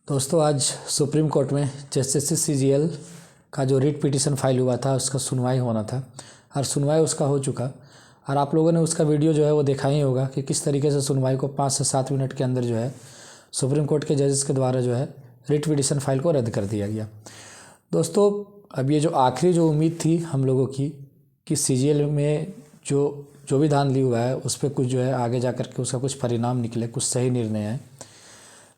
दोस्तों आज supreme court में जस्टिस सीजीएल का जो रिट पिटीशन फाइल हुआ था उसका सुनवाई होना था और सुनवाई उसका हो चुका। और आप लोगों ने उसका वीडियो जो है वो देखा ही होगा कि किस तरीके से सुनवाई को 5 से 7 मिनट के अंदर जो है सुप्रीम कोर्ट के जजेस के द्वारा जो है रिट पिटीशन फाइल को रद्द कर दिया गया। दोस्तों अब ये जो आखिरी जो उम्मीद थी हम लोगों की कि सीजीएल में जो भी धांधली हुआ है उस पर कुछ जो है आगे जा कर के उसका कुछ परिणाम निकले, कुछ सही निर्णय आए,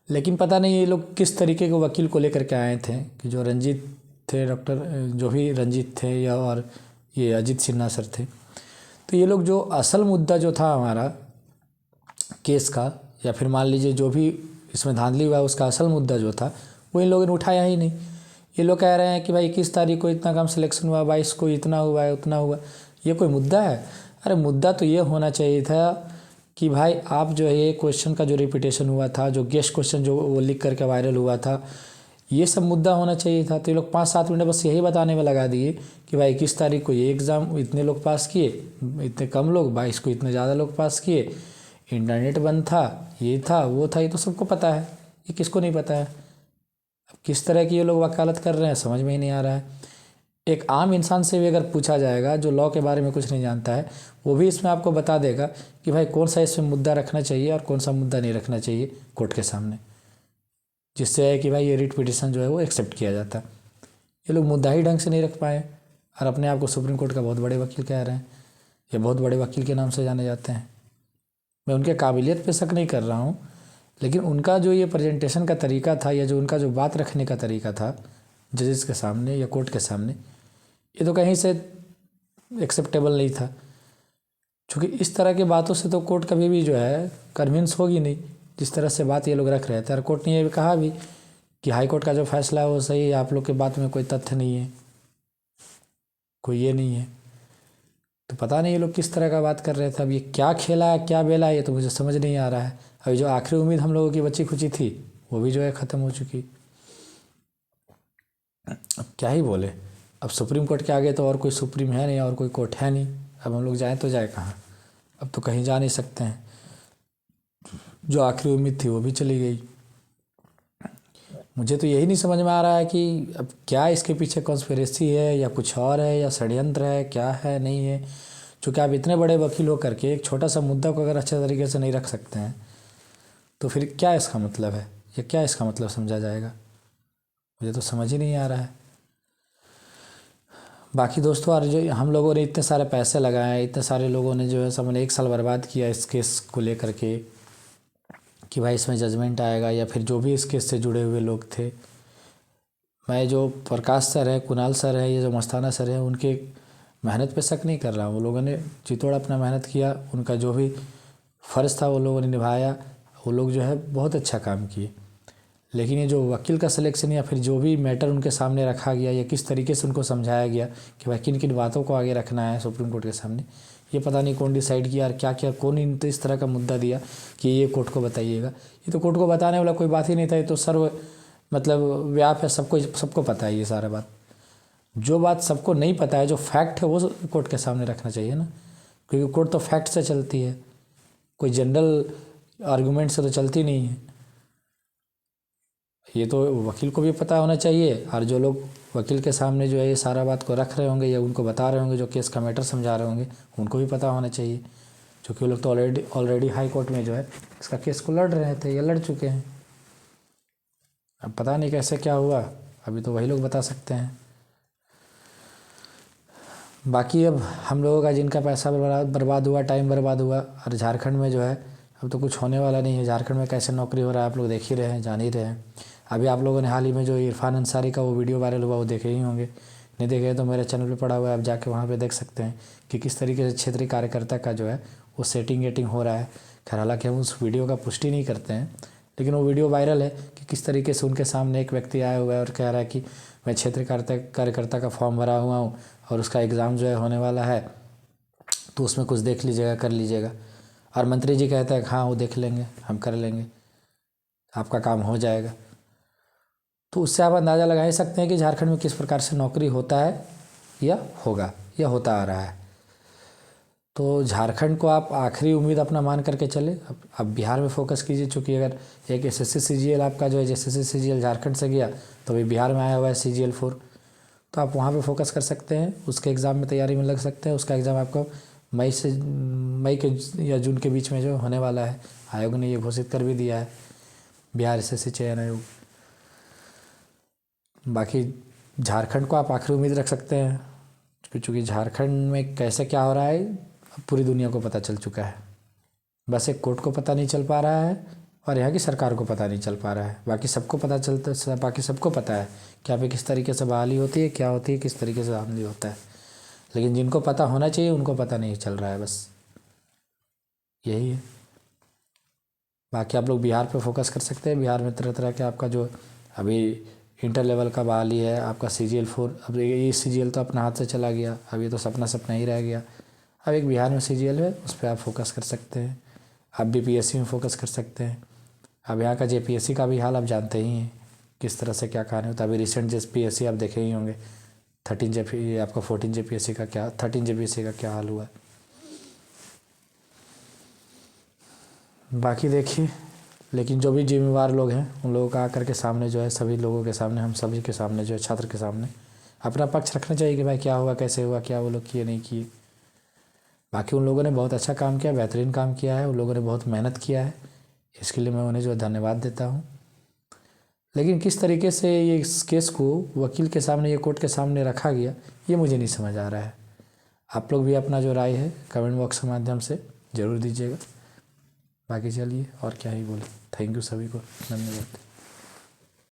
लेकिन पता नहीं ये लोग किस तरीके के वकील को लेकर के आए थे कि जो रंजीत थे, डॉक्टर जो भी रंजीत थे या और ये अजीत सिन्हा सर थे। तो ये लोग जो असल मुद्दा जो था हमारा केस का, या फिर मान लीजिए जो भी इसमें धांधली हुआ उसका असल मुद्दा जो था वो इन लोगों ने उठाया ही नहीं। ये लोग कह रहे हैं कि भाई 21 तारीख को इतना कम सिलेक्शन हुआ, 22 को इतना हुआ है, उतना हुआ। ये कोई मुद्दा है? अरे मुद्दा तो ये होना चाहिए था कि भाई आप जो है ये क्वेश्चन का जो रिपीटेशन हुआ था, जो गेस्ट क्वेश्चन जो वो लिख करके वायरल हुआ था, ये सब मुद्दा होना चाहिए था। तो ये लोग 5-7 मिनट बस यही बताने में लगा दिए कि भाई 21 तारीख को ये एग्ज़ाम इतने लोग पास किए, इतने कम लोग, 22 को इतने ज़्यादा लोग पास किए, इंटरनेट बंद था, ये था वो था। ये तो सबको पता है, ये किसको नहीं पता है? अब किस तरह की ये लोग वकालत कर रहे हैं समझ में ही नहीं आ रहा है। एक आम इंसान से भी अगर पूछा जाएगा जो लॉ के बारे में कुछ नहीं जानता है, वो भी इसमें आपको बता देगा कि भाई कौन सा इसमें मुद्दा रखना चाहिए और कौन सा मुद्दा नहीं रखना चाहिए कोर्ट के सामने, जिससे है कि भाई ये रिट पिटीशन जो है वो एक्सेप्ट किया जाता। ये लोग मुद्दा ही ढंग से नहीं रख पाए और अपने आप को सुप्रीम कोर्ट का बहुत बड़े वकील कह रहे हैं, ये बहुत बड़े वकील के नाम से जाने जाते हैं। मैं उनके काबिलियत पे शक नहीं कर रहा हूँ, लेकिन उनका जो ये प्रेजेंटेशन का तरीका था या जो उनका जो बात रखने का तरीका था जजेस के सामने या कोर्ट के सामने, ये तो कहीं से एक्सेप्टेबल नहीं था। क्योंकि इस तरह की बातों से तो कोर्ट कभी भी जो है कन्विंस होगी नहीं, जिस तरह से बात ये लोग रख रहे थे। और कोर्ट ने ये भी कहा भी कि हाई कोर्ट का जो फैसला है वो सही है, आप लोग के बात में कोई तथ्य नहीं है, कोई ये नहीं है। तो पता नहीं ये लोग किस तरह का बात कर रहे थे। अब ये क्या खेला है क्या बेला है ये तो मुझे समझ नहीं आ रहा है। अभी जो आखिरी उम्मीद हम लोगों की बची खुची थी वो भी जो है ख़त्म हो चुकी। अब क्या ही बोले, अब सुप्रीम कोर्ट के आगे तो और कोई सुप्रीम है नहीं और कोई कोर्ट है नहीं। अब हम लोग जाएँ तो जाए कहाँ? अब तो कहीं जा नहीं सकते हैं। जो आखिरी उम्मीद थी वो भी चली गई। मुझे तो यही नहीं समझ में आ रहा है कि अब क्या इसके पीछे कॉन्स्पिरेसी है या कुछ और है या षड्यंत्र है, क्या है नहीं है। चूँकि आप इतने बड़े वकील हो करके एक छोटा सा मुद्दा को अगर अच्छे तरीके से नहीं रख सकते हैं तो फिर क्या इसका मतलब है या क्या इसका मतलब समझा जाएगा? मुझे तो समझ ही नहीं आ रहा है। बाकी दोस्तों, और जो हम लोगों ने इतने सारे पैसे लगाए, इतने सारे लोगों ने जो है सबने 1 साल बर्बाद किया इस केस को लेकर के कि भाई इसमें जजमेंट आएगा, या फिर जो भी इस केस से जुड़े हुए लोग थे। मैं जो प्रकाश सर है, कुणाल सर है, या जो मस्ताना सर है, उनके मेहनत पे शक नहीं कर रहा हूँ। वो लोगों ने जी तोड़ अपना मेहनत किया, उनका जो भी फ़र्ज़ था वो लोगों ने निभाया। वो लोग जो है बहुत अच्छा काम किए। लेकिन ये जो वकील का सिलेक्शन या फिर जो भी मैटर उनके सामने रखा गया या किस तरीके से उनको समझाया गया कि भाई किन किन बातों को आगे रखना है सुप्रीम कोर्ट के सामने, ये पता नहीं कौन डिसाइड किया और क्या क्या कौन इन इस तरह का मुद्दा दिया कि ये कोर्ट को बताइएगा। ये तो कोर्ट को बताने वाला कोई बात ही नहीं था। ये तो सर्व मतलब व्याप है, सबको पता है ये सारा बात। जो बात सबको नहीं पता है, जो फैक्ट है, वो कोर्ट के सामने रखना चाहिए ना, क्योंकि कोर्ट तो फैक्ट से चलती है, कोई जनरल आर्गूमेंट से तो चलती नहीं है। ये तो वकील को भी पता होना चाहिए, और जो लोग वकील के सामने जो है ये सारा बात को रख रहे होंगे या उनको बता रहे होंगे, जो केस का मैटर समझा रहे होंगे, उनको भी पता होना चाहिए। क्योंकि वो लोग तो ऑलरेडी हाई कोर्ट में जो है इसका केस को लड़ रहे थे या लड़ चुके हैं। अब पता नहीं कैसे क्या हुआ, अभी तो वही लोग बता सकते हैं। बाकी अब हम लोगों का जिनका पैसा बर्बाद हुआ, टाइम बर्बाद हुआ, और झारखंड में जो है अब तो कुछ होने वाला नहीं है। झारखंड में कैसे नौकरी हो रहा है आप लोग देख ही रहे हैं, जान ही रहे हैं। अभी आप लोगों ने हाल ही में जो इरफान अंसारी का वो वीडियो वायरल हुआ वो देखे ही होंगे। नहीं देखे तो मेरे चैनल पे पड़ा हुआ है, आप जाके वहाँ पे देख सकते हैं कि किस तरीके से क्षेत्रीय कार्यकर्ता का जो है वो सेटिंग वेटिंग हो रहा है। खैर हालांकि हम उस वीडियो का पुष्टि नहीं करते हैं, लेकिन वो वीडियो वायरल है कि किस तरीके से उनके सामने एक व्यक्ति आया हुआ है और कह रहा है कि मैं क्षेत्रीय कार्यकर्ता का फॉर्म भरा हुआ हूँ और उसका एग्ज़ाम जो है होने वाला है, तो उसमें कुछ देख लीजिएगा, कर लीजिएगा। और मंत्री जी कहते हैं हाँ वो देख लेंगे, हम कर लेंगे, आपका काम हो जाएगा। तो उससे आप अंदाज़ा लगा ही सकते हैं कि झारखंड में किस प्रकार से नौकरी होता है या होगा या होता आ रहा है। तो झारखंड को आप आखिरी उम्मीद अपना मान करके चले। अब बिहार में फोकस कीजिए, चूँकि अगर एक एसएससी सीजीएल आपका जो है एसएससी सीजीएल झारखंड से गया तो अभी बिहार में आया हुआ है CGL 4, तो आप वहाँ पे फोकस कर सकते हैं, उसके एग्ज़ाम में तैयारी में लग सकते हैं। उसका एग्ज़ाम आपको मई के या जून के बीच में जो होने वाला है, आयोग ने ये घोषित कर भी दिया है, बिहार SSC चयन आयोग। बाकी झारखंड को आप आखिरी उम्मीद रख सकते हैं, क्योंकि झारखंड में कैसे क्या हो रहा है अब पूरी दुनिया को पता चल चुका है। बस एक कोर्ट को पता नहीं चल पा रहा है और यहाँ की सरकार को पता नहीं चल पा रहा है। बाकी सबको पता है कि यहाँ पे किस तरीके से बहाली होती है, क्या होती है, किस तरीके से आमली होता है, लेकिन जिनको पता होना चाहिए उनको पता नहीं चल रहा है, बस यही है। बाकी आप लोग बिहार पे फोकस कर सकते हैं। बिहार में तरह तरह के आपका जो अभी इंटर लेवल का बहाली है, आपका CGL 4, अब ये CGL तो अपना हाथ से चला गया, अब ये तो सपना ही रह गया। अब एक बिहार में CGL है, उस पर आप फोकस कर सकते हैं। आप BPSC में फोकस कर सकते हैं। अब यहाँ का JPSC का भी हाल आप जानते ही हैं किस तरह से क्या कहानी होता है। अभी रिसेंट JPSC आप देखे ही होंगे, 14 JPSC का क्या हाल हुआ है। बाकी देखिए, लेकिन जो भी जिम्मेवार लोग हैं उन लोगों का आकर के सामने जो है, सभी लोगों के सामने, हम सभी के सामने जो है, छात्र के सामने अपना पक्ष रखना चाहिए कि भाई क्या हुआ, कैसे हुआ, क्या वो लोग किए नहीं किए। बाकी उन लोगों ने बहुत अच्छा काम किया, बेहतरीन काम किया है, उन लोगों ने बहुत मेहनत किया है, इसके लिए मैं उन्हें जो है धन्यवाद देता हूँ। लेकिन किस तरीके से ये इस केस को वकील के सामने, ये कोर्ट के सामने रखा गया, ये मुझे नहीं समझ आ रहा है। आप लोग भी अपना जो राय है कमेंट बॉक्स के माध्यम से ज़रूर दीजिएगा। बाकी चलिए और क्या ही बोले, थैंक यू सभी को, धन्यवाद।